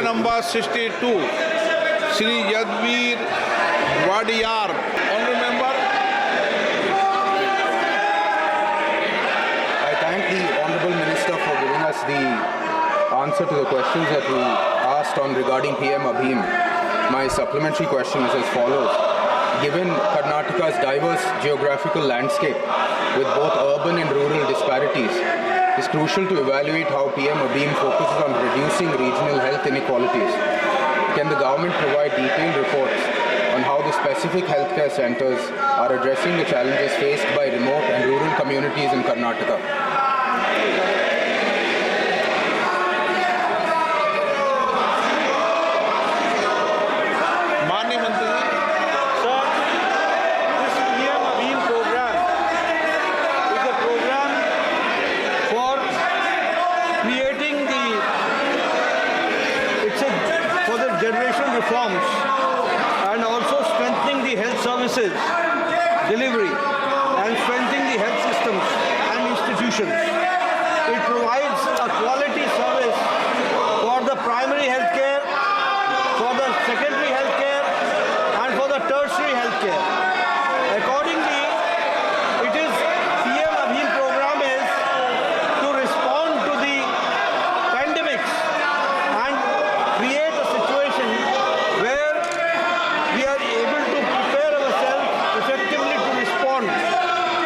Number 62, Shri Yadveer Wadiyar. Honorable member. I thank the Honourable Minister for giving us the answer to the questions that we asked on regarding PM Abhim. My supplementary question is as follows. Given Karnataka's diverse geographical landscape with both urban and rural disparities, it's crucial to evaluate how PM Abhim focuses on reducing regional health inequalities. Can the government provide detailed reports on how the specific healthcare centres are addressing the challenges faced by remote and rural communities in Karnataka? माननीय मंत्री जी, Sir, this PM Abhim program is a program for creating for the generational reforms and also strengthening the health services delivery and strengthening the health systems and institutions. It provides a quality service for the primary healthcare, for the secondary healthcare, and for the tertiary healthcare. Accordingly, it is PM Abhim program is to respond to the pandemics and create a situation where we are able to prepare ourselves effectively to respond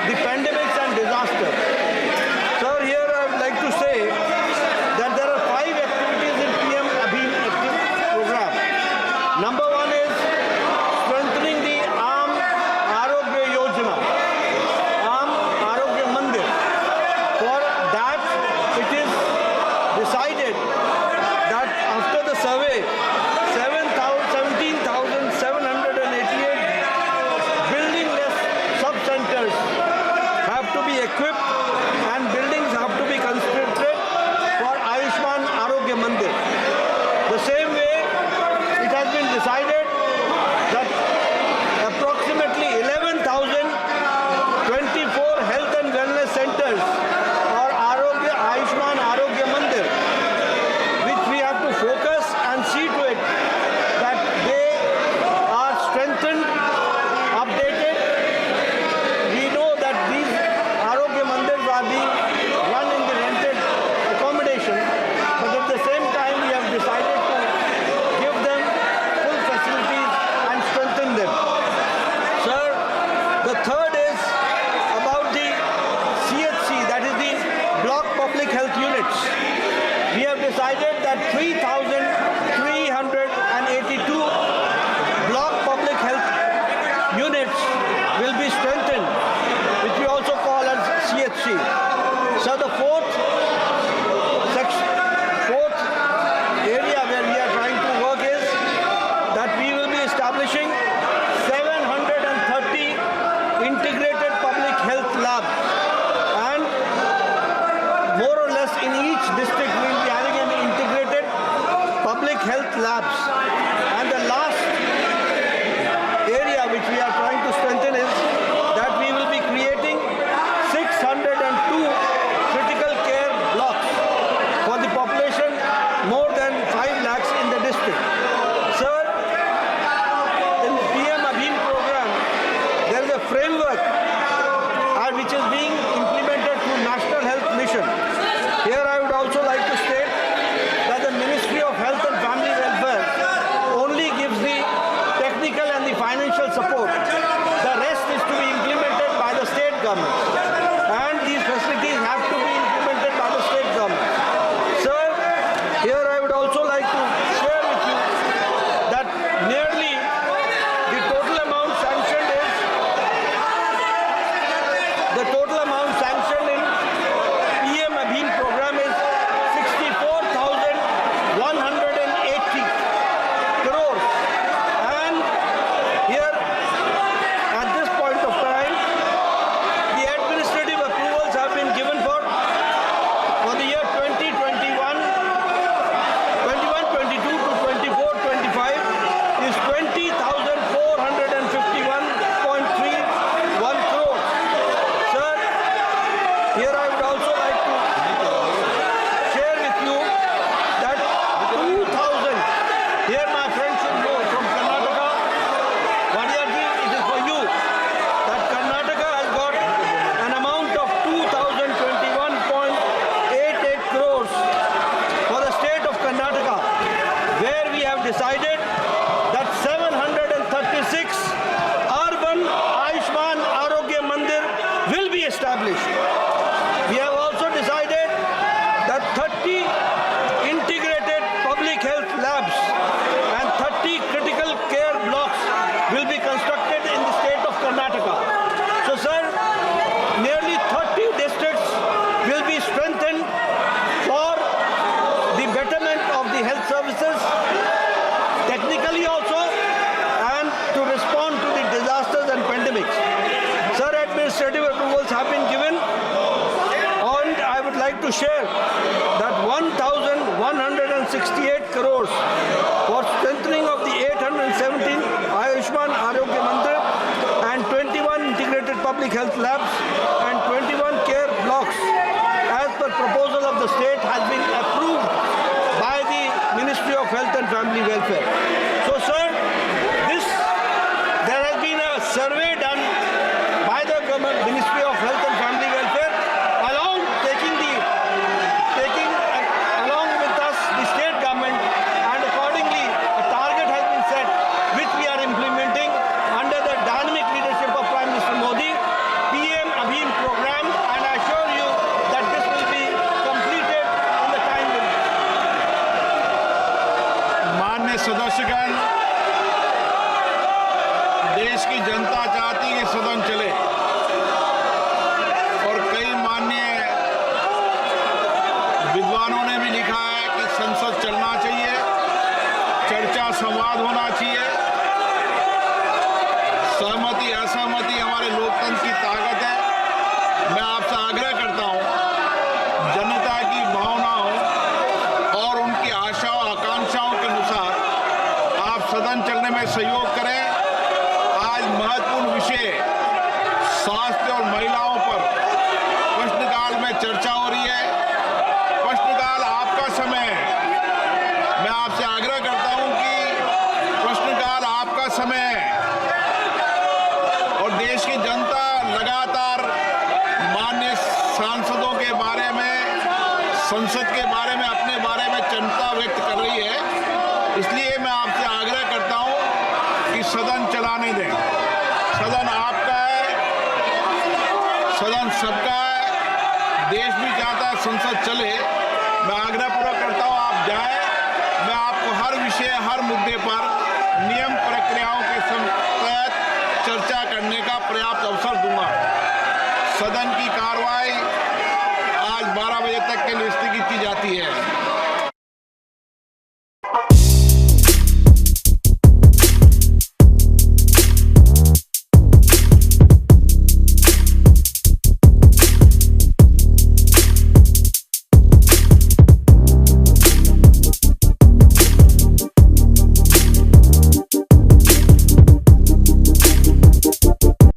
the pandemics and disasters. Sir, here I would like to say that there are 5 activities in PM Abhim program. Number 1 is strengthening the Aam Arogya Yojana, Aam Arogya Mandir. For that, it is decided that after the survey, 17,788 building-less sub-centers have to be equipped and buildings have to be constructed for Ayushman Arogya Mandir. The same way, it has been decided that approximately 11,024 health and wellness centers or Ayushman Arogya Mandir, which we have to focus and see to it that they are strengthened, updated. We know that these Arogya Mandirs are being run in the rented accommodation, but at the same time we have decided to give them full facilities and strengthen them. Sir, the third is about the CHC, that is the block public health units. We have decided that 3,382 block public health units will be strengthened, which we also call as CHC. So the fourth area where we are trying to work is that we will be establishing 730 integrated public health labs, and more or less in each district we will be having an integrated public health labs. And the last area which we are trying to strengthen is that we will be creating 602 critical care blocks for the population more than 5 lakhs in the district. Sir, in the PM Abhim program, there is a framework which is being implemented through National Health Mission. Here I would also like to state that the Ministry of Health and Family Welfare only gives the Here my friends should know from Karnataka, Wadiyarji, it is for you that Karnataka has got an amount of 2,021.88 crores for the state of Karnataka, where we have decided that 736 urban Ayushman Arogya Mandir will be established. We have also decided that 30 integrated public health labs and 30 critical care blocks will be constructed in the state of Karnataka. So, sir, nearly 30 districts will be strengthened for the betterment of the health services, technically also, and to respond to the disasters and pandemics. Sir, administrative approvals have been given, and I would like to share that 1,168 crores for strengthening of the 817 Ayushman Arogya Mandir and 21 integrated public health labs and 21 care blocks as per proposal of the state has been approved by the Ministry of Health and Family Welfare. So, sir, there has been a survey done by the government, Ministry of Health and Family Welfare, along with us, the state government, and accordingly a target has been set, which we are implementing under the dynamic leadership of Prime Minister Modi, PM Abhim program, and I assure you that this will be completed in the time limit. माननीय सदस्यगण, देश की जनता चाहती है कि सदन चले और कई माननीय विद्वानों ने भी लिखा है कि संसद चलना चाहिए, चर्चा संवाद होना चाहिए। सहमति असहमति हमारे लोकतंत्र की ताकत है। मैं आपसे आग्रह करता हूं, जनता की भावनाओं और उनकी आशाओं आकांक्षाओं के अनुसार आप सदन चलने में सहयोग करें। आज महत्वपूर्ण विषय स्वास्थ्य और महिलाओं पर प्रश्नकाल में चर्चा हो रही है। प्रश्नकाल आपका समय है। मैं आपसे आग्रह करता हूं कि प्रश्नकाल आपका समय है और देश की जनता लगातार माननीय सांसदों के बारे में, संसद के बारे में, अपने बारे में चिंता व्यक्त कर रही है। इसलिए मैं आपसे आग्रह करता हूं कि सदन चलाने दें। सदन आपका है, सदन सबका है। देश भी चाहता है संसद चले। मैं आग्रहपूर्वक करता हूं आप जाएं। मैं आपको हर विषय, हर मुद्दे पर नियम प्रक्रियाओं के तहत चर्चा करने का पर्याप्त अवसर दूंगा। सदन की कार्रवाई आज 12 बजे तक के लिए स्थगित की जाती है।